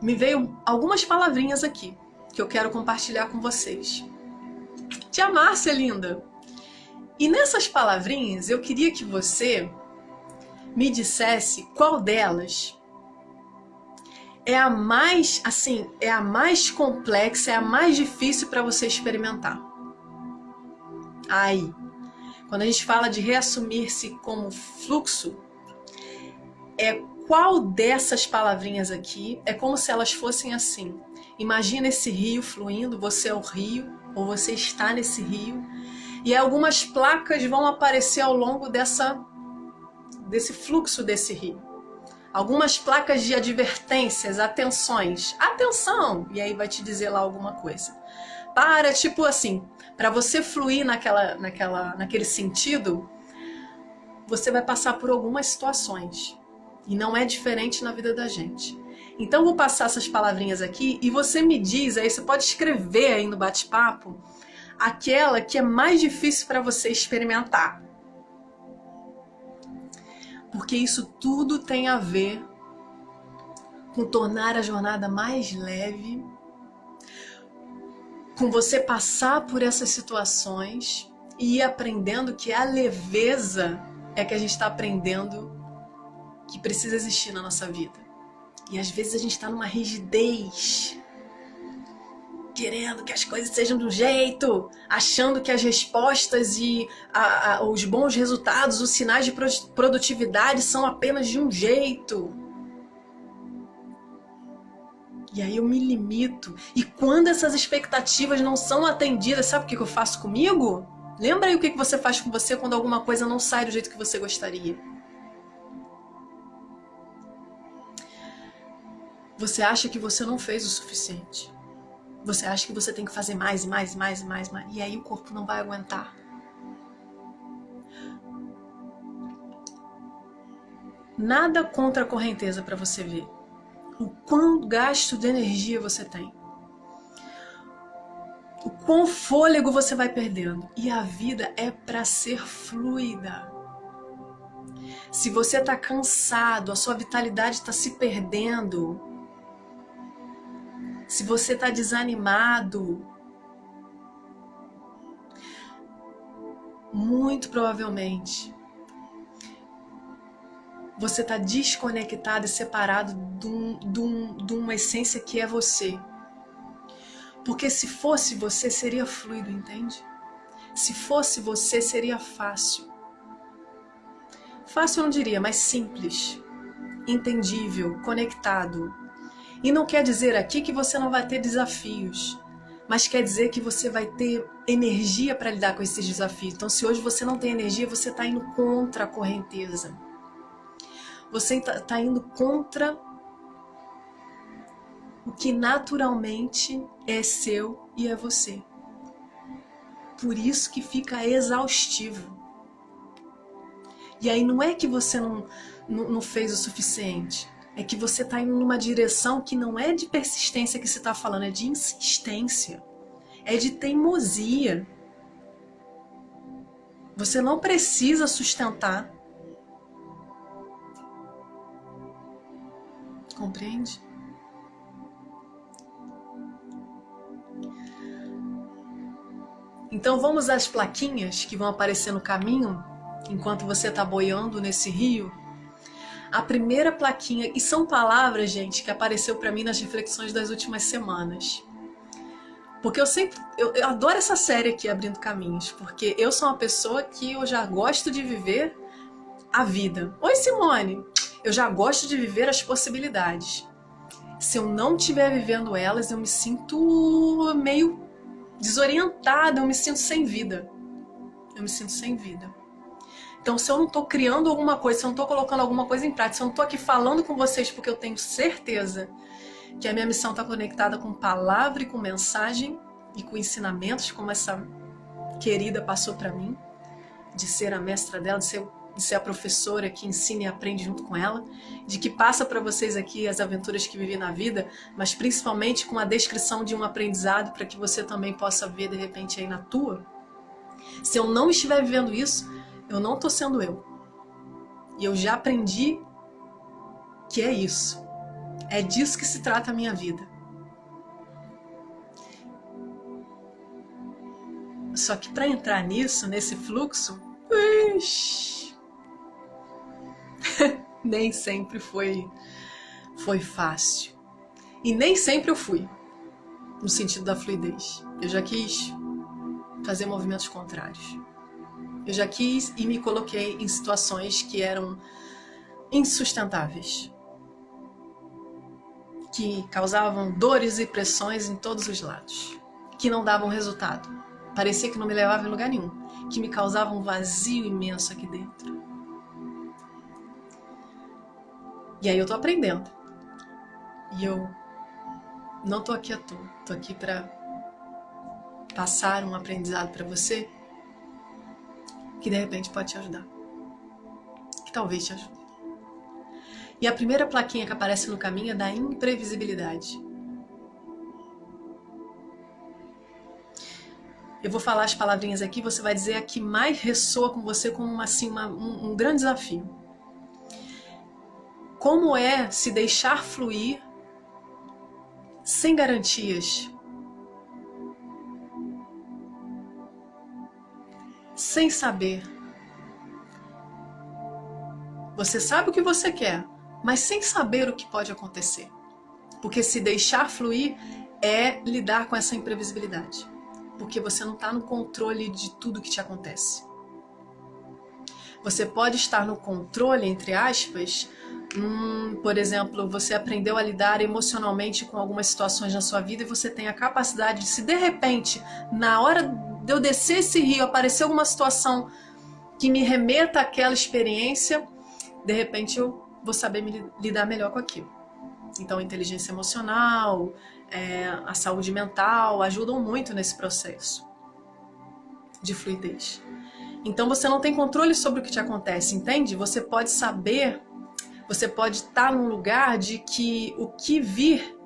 me veio algumas palavrinhas aqui que eu quero compartilhar com vocês. Tia Márcia, linda! E nessas palavrinhas, eu queria que você me dissesse qual delas é a mais, assim, é a mais complexa, é a mais difícil para você experimentar. Aí, quando a gente fala de reassumir-se como fluxo, qual dessas palavrinhas aqui é como se elas fossem assim. Imagina esse rio fluindo, você é o rio, ou você está nesse rio, e algumas placas vão aparecer ao longo desse fluxo desse rio. Algumas placas de advertências, atenções, atenção, e aí vai te dizer lá alguma coisa. Para, tipo assim, para você fluir naquele sentido, você vai passar por algumas situações. E não é diferente na vida da gente. Então eu vou passar essas palavrinhas aqui e você me diz, aí você pode escrever aí no bate-papo, aquela que é mais difícil para você experimentar. Porque isso tudo tem a ver com tornar a jornada mais leve, com você passar por essas situações e ir aprendendo que a leveza é que a gente está aprendendo que precisa existir na nossa vida. E às vezes a gente está numa rigidez, querendo que as coisas sejam de um jeito, achando que as respostas e os bons resultados, os sinais de produtividade são apenas de um jeito. E aí eu me limito. E quando essas expectativas não são atendidas, sabe o que eu faço comigo? Lembra aí o que você faz com você quando alguma coisa não sai do jeito que você gostaria? Você acha que você não fez o suficiente. Você acha que você tem que fazer mais e mais e mais e mais, mais. E aí o corpo não vai aguentar. Nada contra a correnteza para você ver. O quão gasto de energia você tem. O quão fôlego você vai perdendo. E a vida é para ser fluida. Se você está cansado, a sua vitalidade está se perdendo, se você está desanimado, muito provavelmente você está desconectado e separado de uma essência que é você. Porque se fosse você, seria fluido, entende? Se fosse você, seria fácil. Fácil eu não diria, mas simples, entendível, conectado. E não quer dizer aqui que você não vai ter desafios, mas quer dizer que você vai ter energia para lidar com esses desafios. Então, se hoje você não tem energia, você está indo contra a correnteza. Você está indo contra o que naturalmente é seu e é você. Por isso que fica exaustivo. E aí não é que você não fez o suficiente. É que você está indo numa direção que não é de persistência que você está falando, é de insistência, é de teimosia. Você não precisa sustentar. Compreende? Então vamos às plaquinhas que vão aparecer no caminho, enquanto você está boiando nesse rio. A primeira plaquinha, e são palavras, gente, que apareceu para mim nas reflexões das últimas semanas. Porque eu adoro essa série aqui, Abrindo Caminhos, porque eu sou uma pessoa que eu já gosto de viver a vida. Oi, Simone! Eu já gosto de viver as possibilidades. Se eu não estiver vivendo elas, eu me sinto meio desorientada, eu me sinto sem vida. Eu me sinto sem vida. Então, se eu não estou criando alguma coisa, se eu não estou colocando alguma coisa em prática, se eu não estou aqui falando com vocês porque eu tenho certeza que a minha missão está conectada com palavra e com mensagem e com ensinamentos, como essa querida passou para mim, de ser a mestra dela, de ser a professora que ensina e aprende junto com ela, de que passa para vocês aqui as aventuras que vivi na vida, mas principalmente com a descrição de um aprendizado para que você também possa ver de repente aí na tua. Se eu não estiver vivendo isso, eu não estou sendo eu. E eu já aprendi que é isso. É disso que se trata a minha vida. Só que para entrar nisso, nesse fluxo, nem sempre foi fácil. E nem sempre eu fui, no sentido da fluidez. Eu já quis fazer movimentos contrários. Eu já quis e me coloquei em situações que eram insustentáveis, que causavam dores e pressões em todos os lados, que não davam resultado. Parecia que não me levava em lugar nenhum, que me causava um vazio imenso aqui dentro. E aí eu tô aprendendo. E eu não tô aqui à toa. Tô aqui para passar um aprendizado para você que de repente pode te ajudar. Que talvez te ajude. E a primeira plaquinha que aparece no caminho é da imprevisibilidade. Eu vou falar as palavrinhas aqui, você vai dizer a que mais ressoa com você como um grande desafio. Como é se deixar fluir sem garantias, sem saber. Você sabe o que você quer, mas sem saber o que pode acontecer. Porque se deixar fluir é lidar com essa imprevisibilidade. Porque você não está no controle de tudo que te acontece. Você pode estar no controle, entre aspas, por exemplo, você aprendeu a lidar emocionalmente com algumas situações na sua vida e você tem a capacidade de, se de repente, na hora de eu descer esse rio, aparecer alguma situação que me remeta àquela experiência, de repente eu vou saber lidar melhor com aquilo. Então, a inteligência emocional, a saúde mental ajudam muito nesse processo de fluidez. Então, você não tem controle sobre o que te acontece, entende? Você pode saber, você pode estar num lugar de que o que vir,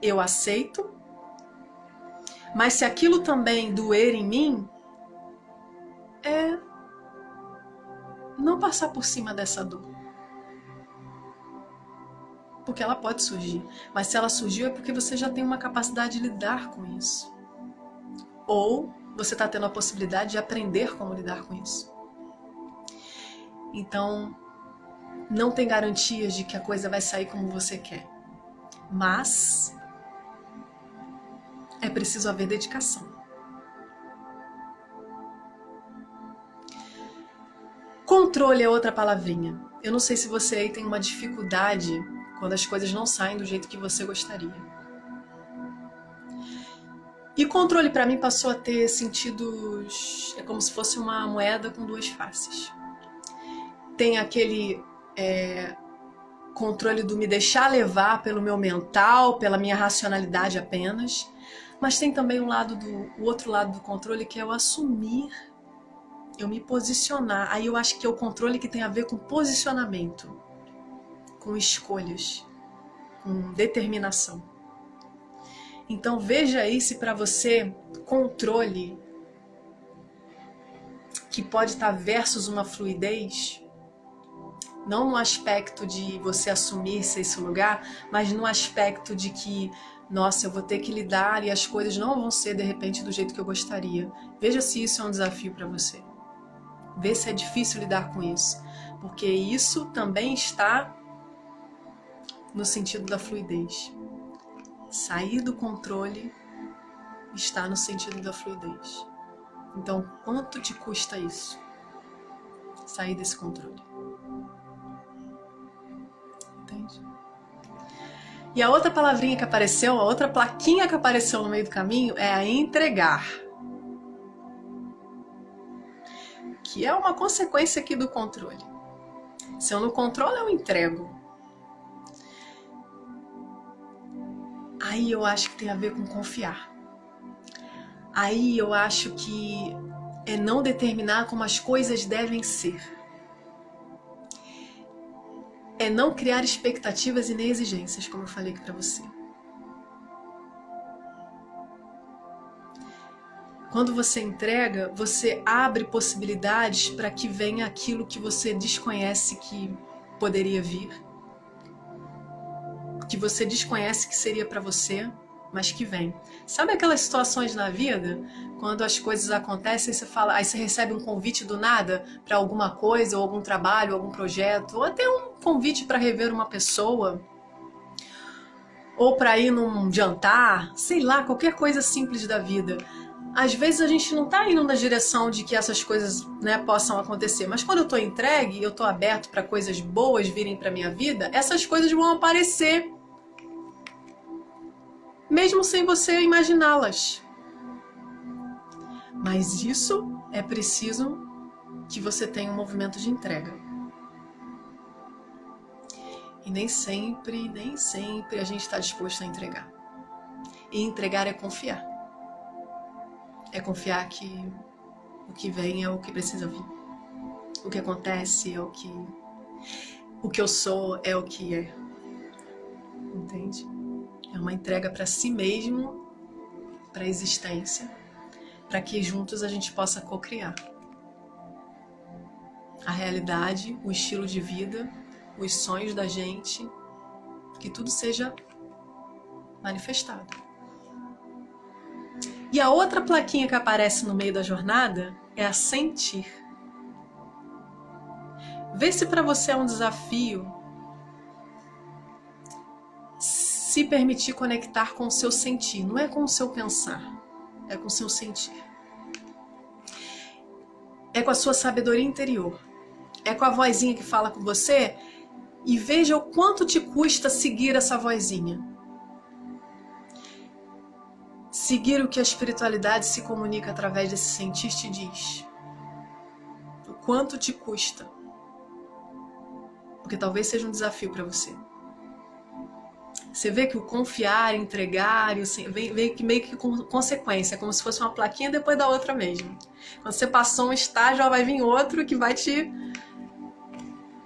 eu aceito, mas se aquilo também doer em mim, não passar por cima dessa dor. Porque ela pode surgir. Mas se ela surgiu é porque você já tem uma capacidade de lidar com isso. Ou você está tendo a possibilidade de aprender como lidar com isso. Então, não tem garantias de que a coisa vai sair como você quer. Mas é preciso haver dedicação. Controle é outra palavrinha. Eu não sei se você aí tem uma dificuldade quando as coisas não saem do jeito que você gostaria. E controle para mim passou a ter sentidos, é como se fosse uma moeda com duas faces. Tem aquele controle do me deixar levar pelo meu mental, pela minha racionalidade apenas, mas tem também o outro lado do controle, que é o assumir, eu me posicionar. Aí eu acho que é o controle que tem a ver com posicionamento, com escolhas, com determinação. Então veja aí se para você controle, que pode estar versus uma fluidez, não no aspecto de você assumir-se esse lugar, mas no aspecto de que, nossa, eu vou ter que lidar e as coisas não vão ser de repente do jeito que eu gostaria. Veja se isso é um desafio para você. Vê se é difícil lidar com isso, porque isso também está no sentido da fluidez. Sair do controle está no sentido da fluidez. Então, quanto te custa isso? Sair desse controle. Entende? E a outra palavrinha que apareceu, a outra plaquinha que apareceu no meio do caminho é a entregar. Que é uma consequência aqui do controle. Se eu não controlo, eu entrego. Aí eu acho que tem a ver com confiar. Aí eu acho que é não determinar como as coisas devem ser. É não criar expectativas e nem exigências, como eu falei aqui para você. Quando você entrega, você abre possibilidades para que venha aquilo que você desconhece que poderia vir. que você desconhece que seria para você, mas que vem. Sabe aquelas situações na vida, quando as coisas acontecem, você fala, aí você recebe um convite do nada para alguma coisa, ou algum trabalho, algum projeto, ou até um convite para rever uma pessoa, ou para ir num jantar, sei lá, qualquer coisa simples da vida. Às vezes a gente não está indo na direção de que essas coisas, né, possam acontecer, mas quando eu estou entregue, eu estou aberto para coisas boas virem para minha vida, essas coisas vão aparecer, mesmo sem você imaginá-las. Mas isso é preciso que você tenha um movimento de entrega. E nem sempre a gente está disposto a entregar. E entregar é confiar. É confiar que o que vem é o que precisa vir. O que acontece é o que eu sou é o que é. Entende? É uma entrega para si mesmo, para a existência, para que juntos a gente possa co-criar a realidade, o estilo de vida, os sonhos da gente, que tudo seja manifestado. E a outra plaquinha que aparece no meio da jornada é a sentir. Vê se para você é um desafio se permitir conectar com o seu sentir. Não é com o seu pensar, é com o seu sentir. É com a sua sabedoria interior. É com a vozinha que fala com você e veja o quanto te custa seguir essa vozinha. Seguir o que a espiritualidade se comunica através desse sentir te diz. O quanto te custa. Porque talvez seja um desafio para você. Você vê que o confiar, entregar, vem meio que com consequência, como se fosse uma plaquinha depois da outra mesmo. Quando você passou um estágio, já vai vir outro que vai te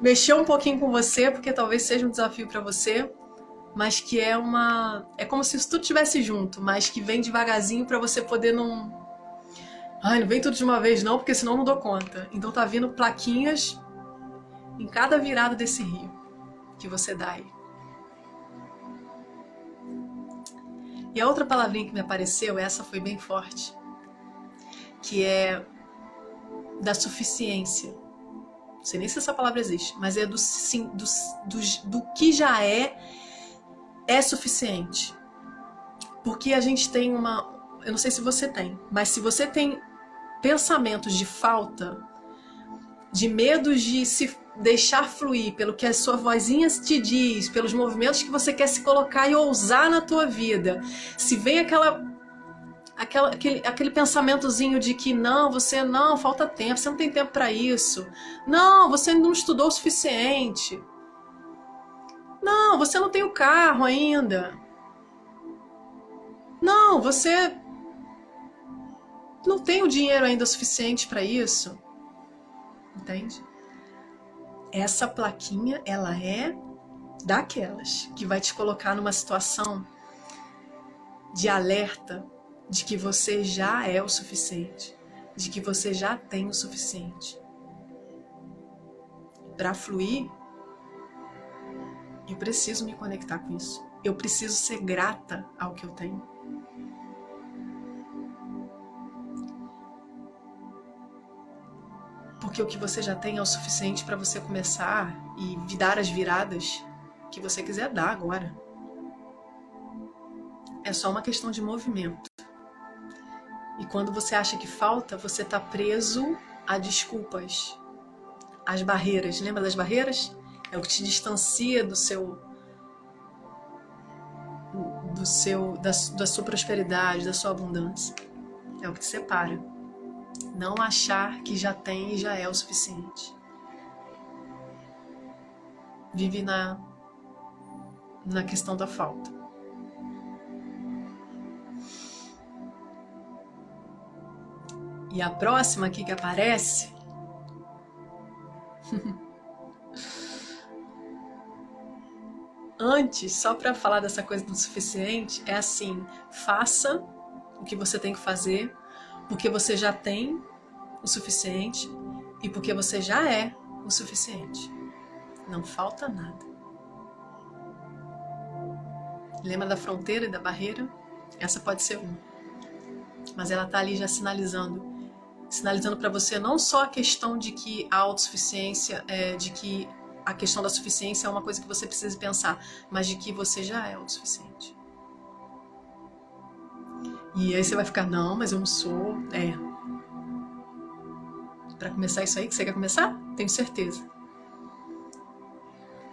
mexer um pouquinho com você, porque talvez seja um desafio para você, mas que é como se isso tudo estivesse junto, mas que vem devagarzinho para você poder não vem tudo de uma vez não, porque senão eu não dou conta. Então tá vindo plaquinhas em cada virada desse rio que você dá aí. E a outra palavrinha que me apareceu, essa foi bem forte, que é da suficiência. Não sei nem se essa palavra existe, mas é do que já é suficiente. Porque a gente tem eu não sei se você tem, mas se você tem pensamentos de falta, de medos de se deixar fluir pelo que a sua vozinha te diz, pelos movimentos que você quer se colocar e ousar na tua vida, se vem aquele pensamentozinho de que não, falta tempo, você não tem tempo para isso, não, você não estudou o suficiente, não, você não tem o carro ainda, não, você não tem o dinheiro ainda suficiente para isso, entende? Essa plaquinha, ela é daquelas que vai te colocar numa situação de alerta de que você já é o suficiente, de que você já tem o suficiente. Para fluir, eu preciso me conectar com isso. Eu preciso ser grata ao que eu tenho. Porque o que você já tem é o suficiente para você começar e dar as viradas que você quiser dar agora. É só uma questão de movimento. E quando você acha que falta, você está preso a desculpas, às barreiras. Lembra das barreiras? É o que te distancia da sua prosperidade, da sua abundância. É o que te separa. Não achar que já tem e já é o suficiente. Vive na questão da falta. E a próxima aqui que aparece antes, só para falar dessa coisa do suficiente, é assim: faça o que você tem que fazer, porque você já tem o suficiente e porque você já é o suficiente. Não falta nada. Lembra da fronteira e da barreira? Essa pode ser uma. Mas ela está ali já sinalizando para você não só a questão de que a autossuficiência, de que a questão da suficiência é uma coisa que você precisa pensar, mas de que você já é autossuficiente. E aí você vai ficar, não, mas eu não sou. Para começar isso aí que você quer começar? Tenho certeza.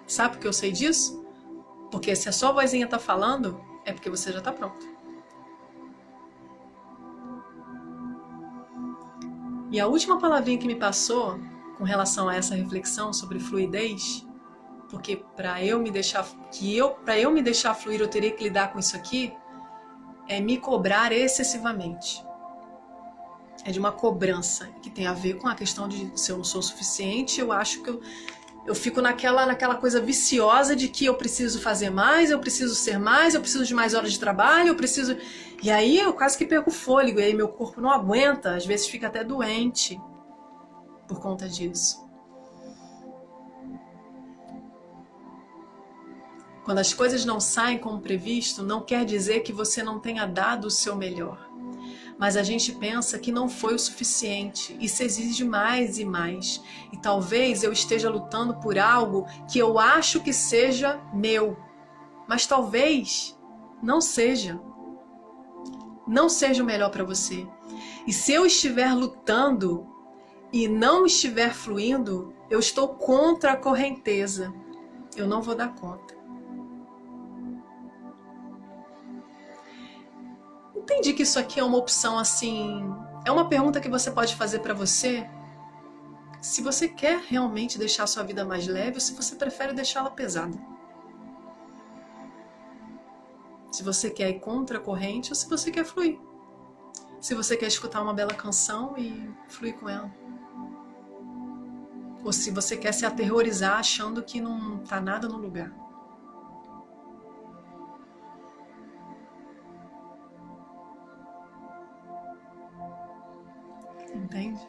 Sabe por que eu sei disso? Porque se a sua vozinha tá falando, é porque você já tá pronto. E a última palavrinha que me passou com relação a essa reflexão sobre fluidez, porque para eu me deixar fluir, eu teria que lidar com isso aqui, é me cobrar excessivamente. É de uma cobrança que tem a ver com a questão de se eu não sou suficiente, eu acho que eu fico naquela coisa viciosa de que eu preciso fazer mais, eu preciso ser mais, eu preciso de mais horas de trabalho, eu preciso... E aí eu quase que perco o fôlego, e aí meu corpo não aguenta, às vezes fica até doente por conta disso. Quando as coisas não saem como previsto, não quer dizer que você não tenha dado o seu melhor. Mas a gente pensa que não foi o suficiente, isso exige mais e mais. E talvez eu esteja lutando por algo que eu acho que seja meu, mas talvez não seja. Não seja o melhor para você. E se eu estiver lutando e não estiver fluindo, eu estou contra a correnteza. Eu não vou dar conta. Entendi que isso aqui é uma opção assim, é uma pergunta que você pode fazer para você, se você quer realmente deixar a sua vida mais leve ou se você prefere deixá-la pesada. Se você quer ir contra a corrente ou se você quer fluir. Se você quer escutar uma bela canção e fluir com ela. Ou se você quer se aterrorizar achando que não tá nada no lugar. Entende?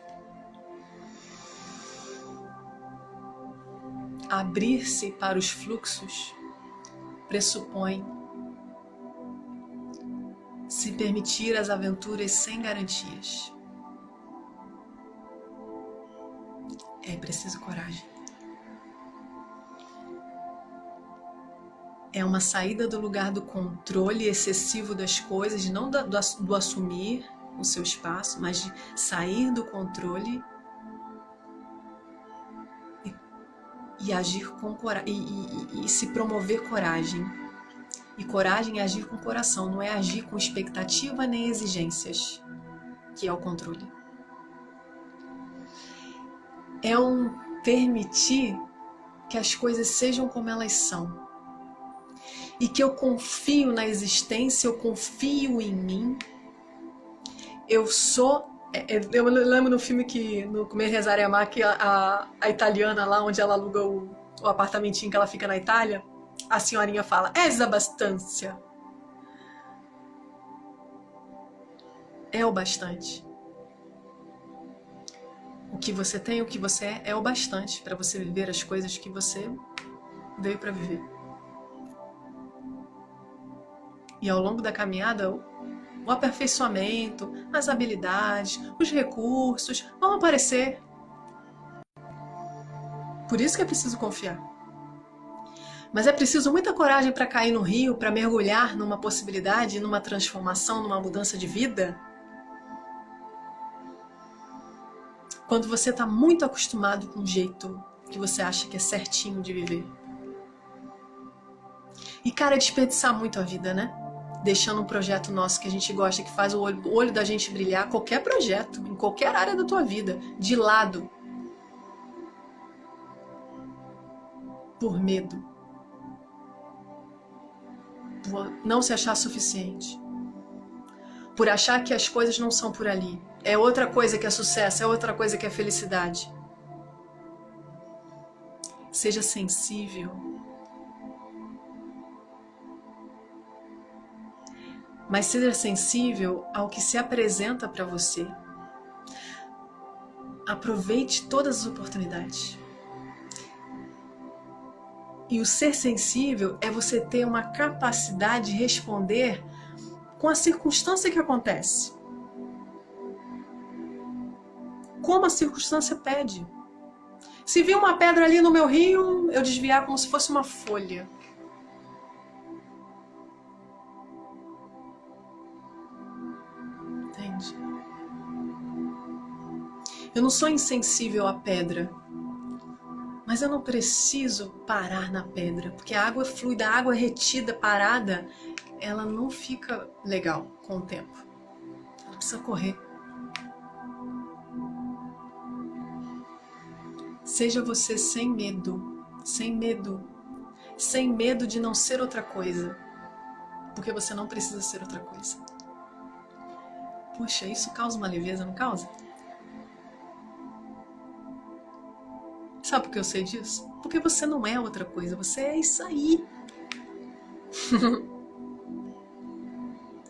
Abrir-se para os fluxos pressupõe se permitir as aventuras sem garantias. É preciso coragem. É uma saída do lugar do controle excessivo das coisas, não do assumir o seu espaço, mas de sair do controle e agir com coragem, e se promover coragem. E coragem é agir com coração, não é agir com expectativa nem exigências, que é o controle. É um permitir que as coisas sejam como elas são. E que eu confio na existência, eu confio em mim. Eu lembro no filme que, no Comer, Rezar e Amar, que a italiana lá, onde ela aluga o apartamentinho que ela fica na Itália, a senhorinha fala, és abastância. É o bastante. O que você tem, o que você é o bastante para você viver as coisas que você veio para viver. E ao longo da caminhada, o aperfeiçoamento, as habilidades, os recursos vão aparecer. Por isso que é preciso confiar. Mas é preciso muita coragem para cair no rio, para mergulhar numa possibilidade, numa transformação, numa mudança de vida. Quando você está muito acostumado com o jeito que você acha que é certinho de viver. E, cara, é desperdiçar muito a vida, né? Deixando um projeto nosso que a gente gosta, que faz o olho da gente brilhar, qualquer projeto, em qualquer área da tua vida, de lado. Por medo. Por não se achar suficiente. Por achar que as coisas não são por ali. É outra coisa que é sucesso, é outra coisa que é felicidade. Seja sensível. Mas seja sensível ao que se apresenta para você. Aproveite todas as oportunidades. E o ser sensível é você ter uma capacidade de responder com a circunstância que acontece. Como a circunstância pede. Se vir uma pedra ali no meu rio, eu desviar como se fosse uma folha. Entende? Eu não sou insensível à pedra, mas eu não preciso parar na pedra, porque a água fluida, a água retida, parada, ela não fica legal com o tempo. Ela precisa correr. Seja você sem medo, sem medo, sem medo de não ser outra coisa, porque você não precisa ser outra coisa. Puxa, isso causa uma leveza, não causa? Sabe por que eu sei disso? Porque você não é outra coisa, você é isso aí.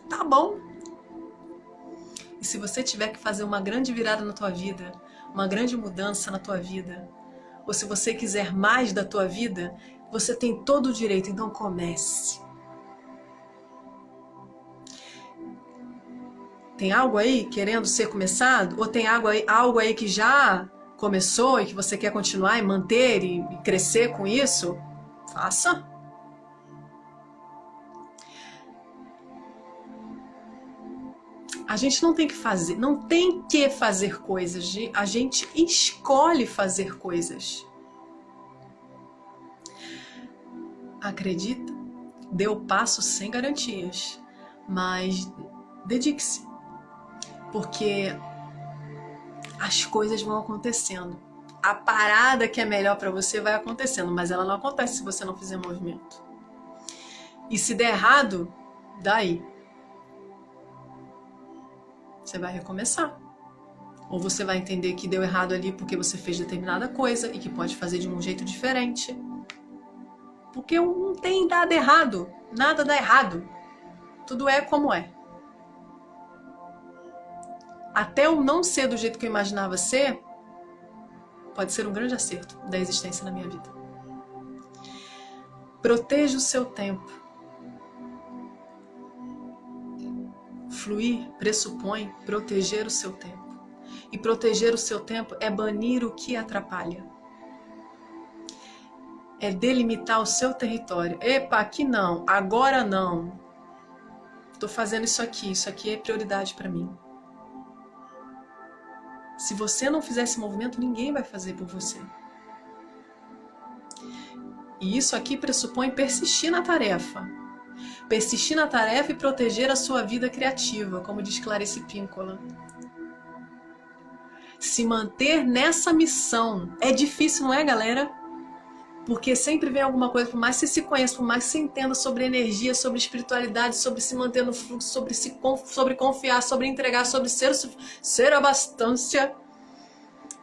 Tá bom. E se você tiver que fazer uma grande virada na tua vida, uma grande mudança na tua vida, ou se você quiser mais da tua vida, você tem todo o direito, então comece. Tem algo aí querendo ser começado? Ou tem algo aí que já começou e que você quer continuar e manter e crescer com isso? Faça. A gente não tem que fazer coisas, a gente escolhe fazer coisas. Acredita? Dê o passo sem garantias, mas dedique-se, porque as coisas vão acontecendo. A parada que é melhor para você vai acontecendo, mas ela não acontece se você não fizer movimento. E se der errado, daí você vai recomeçar. Ou você vai entender que deu errado ali porque você fez determinada coisa e que pode fazer de um jeito diferente. Porque não tem nada errado, nada dá errado. Tudo é como é. Até eu não ser do jeito que eu imaginava ser, pode ser um grande acerto da existência na minha vida. Proteja o seu tempo. Fluir pressupõe proteger o seu tempo. E proteger o seu tempo é banir o que atrapalha. É delimitar o seu território. Epa, aqui não, agora não. Estou fazendo isso aqui é prioridade para mim. Se você não fizer esse movimento, ninguém vai fazer por você. E isso aqui pressupõe persistir na tarefa. Persistir na tarefa e proteger a sua vida criativa, como diz Clarice Píncola. Se manter nessa missão é difícil, não é, galera? Porque sempre vem alguma coisa, por mais que você se conheça, por mais que você entenda sobre energia, sobre espiritualidade, sobre se manter no fluxo, sobre confiar, sobre entregar, sobre ser abastância.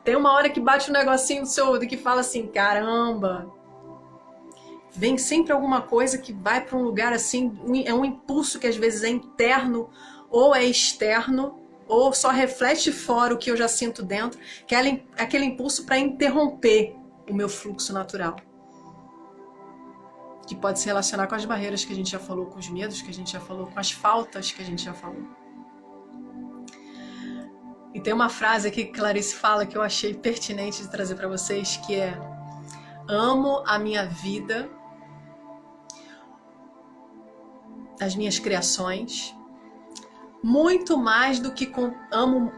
Tem uma hora que bate um negocinho no seu ouvido que fala assim, caramba. Vem sempre alguma coisa que vai para um lugar assim, é um impulso que às vezes é interno ou é externo, ou só reflete fora o que eu já sinto dentro, que é aquele impulso para interromper o meu fluxo natural. Que pode se relacionar com as barreiras que a gente já falou, com os medos que a gente já falou, com as faltas que a gente já falou. E tem uma frase aqui que Clarice fala que eu achei pertinente de trazer para vocês, que é: amo a minha vida, as minhas criações, muito mais do que amo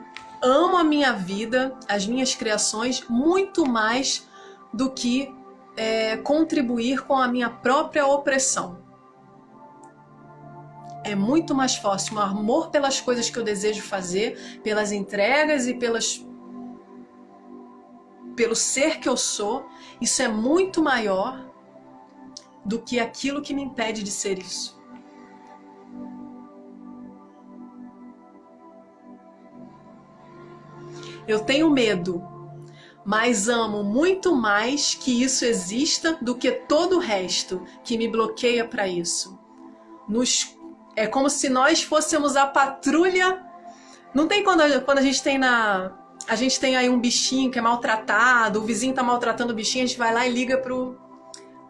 a minha vida, as minhas criações, muito mais do que contribuir com a minha própria opressão. É muito mais fácil, o amor pelas coisas que eu desejo fazer, pelas entregas e pelo ser que eu sou, isso é muito maior do que aquilo que me impede de ser isso. Eu tenho medo, mas amo muito mais que isso exista do que todo o resto que me bloqueia para isso. É como se nós fôssemos a patrulha. Não tem quando a gente tem a gente tem aí um bichinho que é maltratado, o vizinho tá maltratando o bichinho, a gente vai lá e liga pro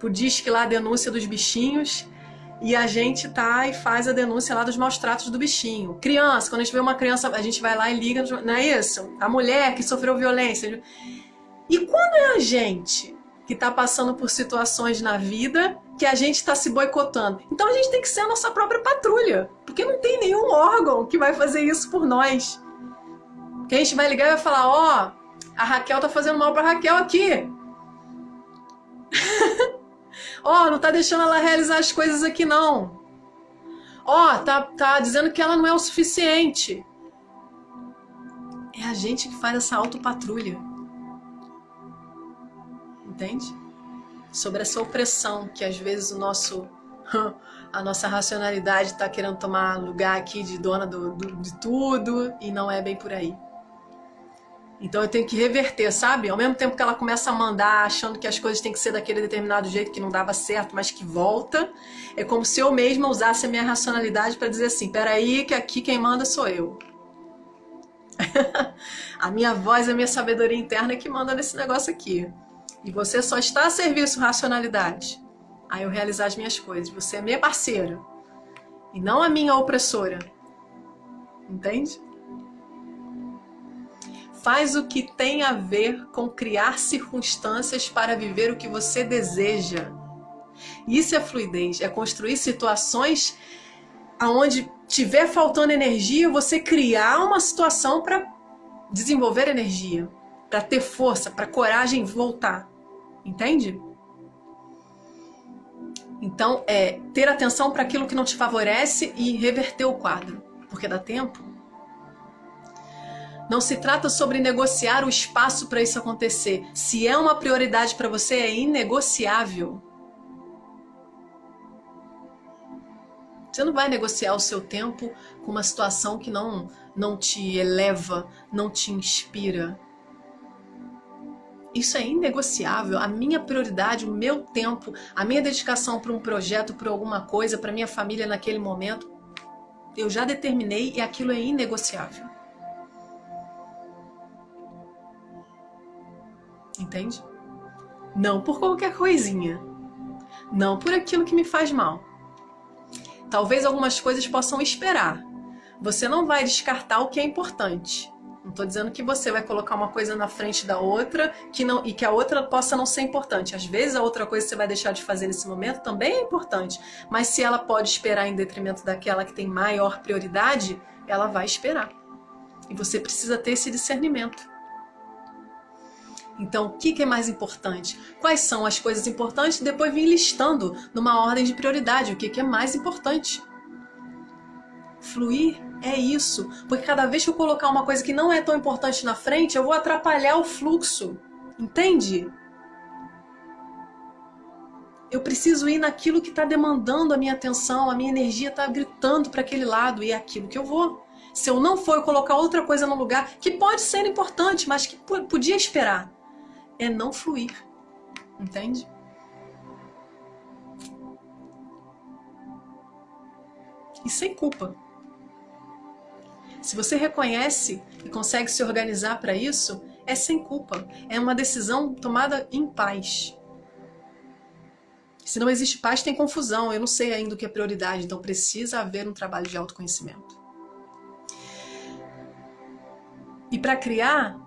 pro disque lá a denúncia dos bichinhos, e a gente tá e faz a denúncia lá dos maus tratos do bichinho. Criança, quando a gente vê uma criança, a gente vai lá e liga, não é isso? A mulher que sofreu violência. E quando é a gente que tá passando por situações na vida que a gente tá se boicotando? Então a gente tem que ser a nossa própria patrulha, porque não tem nenhum órgão que vai fazer isso por nós. Que a gente vai ligar e vai falar, ó, a Raquel tá fazendo mal pra Raquel aqui. Ó, não tá deixando ela realizar as coisas aqui não. Ó, tá dizendo que ela não é o suficiente. É a gente que faz essa autopatrulha. Entende? Sobre essa opressão que às vezes a nossa racionalidade tá querendo tomar lugar aqui de dona de tudo, e não é bem por aí. Então eu tenho que reverter, sabe? Ao mesmo tempo que ela começa a mandar, achando que as coisas têm que ser daquele determinado jeito que não dava certo, mas que volta, é como se eu mesma usasse a minha racionalidade para dizer assim, peraí, que aqui quem manda sou eu. A minha voz, a minha sabedoria interna é que manda nesse negócio aqui. E você só está a serviço, racionalidade, a eu realizar as minhas coisas. Você é minha parceira e não a minha opressora. Entende? Faz o que tem a ver com criar circunstâncias para viver o que você deseja. Isso é fluidez, é construir situações onde tiver faltando energia, você criar uma situação para desenvolver energia, para ter força, para coragem voltar. Entende? Então, é ter atenção para aquilo que não te favorece e reverter o quadro, porque dá tempo. Não se trata sobre negociar o espaço para isso acontecer. Se é uma prioridade para você, é inegociável. Você não vai negociar o seu tempo com uma situação que não te eleva, não te inspira. Isso é inegociável. A minha prioridade, o meu tempo, a minha dedicação para um projeto, para alguma coisa, para minha família naquele momento, eu já determinei e aquilo é inegociável. Entende? Não por qualquer coisinha. Não por aquilo que me faz mal. Talvez algumas coisas possam esperar. Você não vai descartar o que é importante. Não estou dizendo que você vai colocar uma coisa na frente da outra e que a outra possa não ser importante. Às vezes a outra coisa que você vai deixar de fazer nesse momento também é importante. Mas se ela pode esperar em detrimento daquela que tem maior prioridade, ela vai esperar. E você precisa ter esse discernimento. Então, o que é mais importante? Quais são as coisas importantes? E depois vir listando numa ordem de prioridade o que é mais importante. Fluir é isso. Porque cada vez que eu colocar uma coisa que não é tão importante na frente, eu vou atrapalhar o fluxo. Entende? Eu preciso ir naquilo que está demandando a minha atenção, a minha energia está gritando para aquele lado, e é aquilo que eu vou. Se eu não for colocar outra coisa no lugar, que pode ser importante, mas que podia esperar, é não fluir. Entende? E sem culpa. Se você reconhece e consegue se organizar para isso, é sem culpa. É uma decisão tomada em paz. Se não existe paz, tem confusão. Eu não sei ainda o que é prioridade, então precisa haver um trabalho de autoconhecimento. E para criar,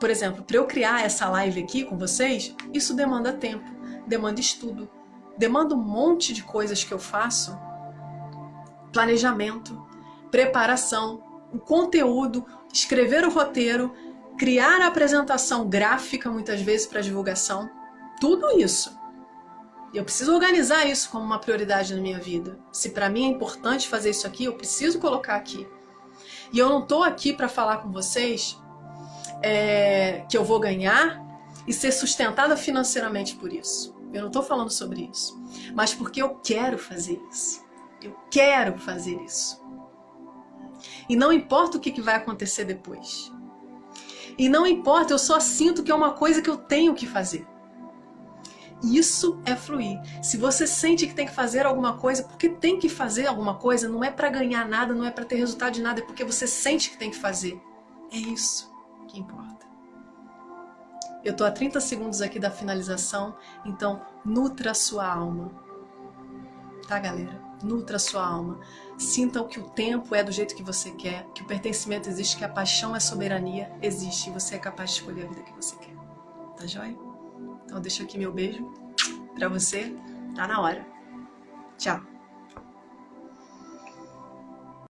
por exemplo, para eu criar essa live aqui com vocês, isso demanda tempo, demanda estudo, demanda um monte de coisas que eu faço, planejamento, preparação, o conteúdo, escrever o roteiro, criar a apresentação gráfica muitas vezes para divulgação, tudo isso. Eu preciso organizar isso como uma prioridade na minha vida. Se para mim é importante fazer isso aqui, eu preciso colocar aqui. E eu não estou aqui para falar com vocês que eu vou ganhar e ser sustentada financeiramente por isso. Eu não estou falando sobre isso. Mas porque eu quero fazer isso. Eu quero fazer isso. E não importa o que vai acontecer depois. E não importa, eu só sinto que é uma coisa que eu tenho que fazer. Isso é fluir. Se você sente que tem que fazer alguma coisa, porque tem que fazer alguma coisa, não é para ganhar nada, não é para ter resultado de nada, é porque você sente que tem que fazer. É isso que importa. Eu tô a 30 segundos aqui da finalização, então nutra a sua alma. Tá, galera? Nutra a sua alma. Sinta que o tempo é do jeito que você quer, que o pertencimento existe, que a paixão é soberania, existe, e você é capaz de escolher a vida que você quer. Tá joia? Então deixa aqui meu beijo pra você. Tá na hora. Tchau.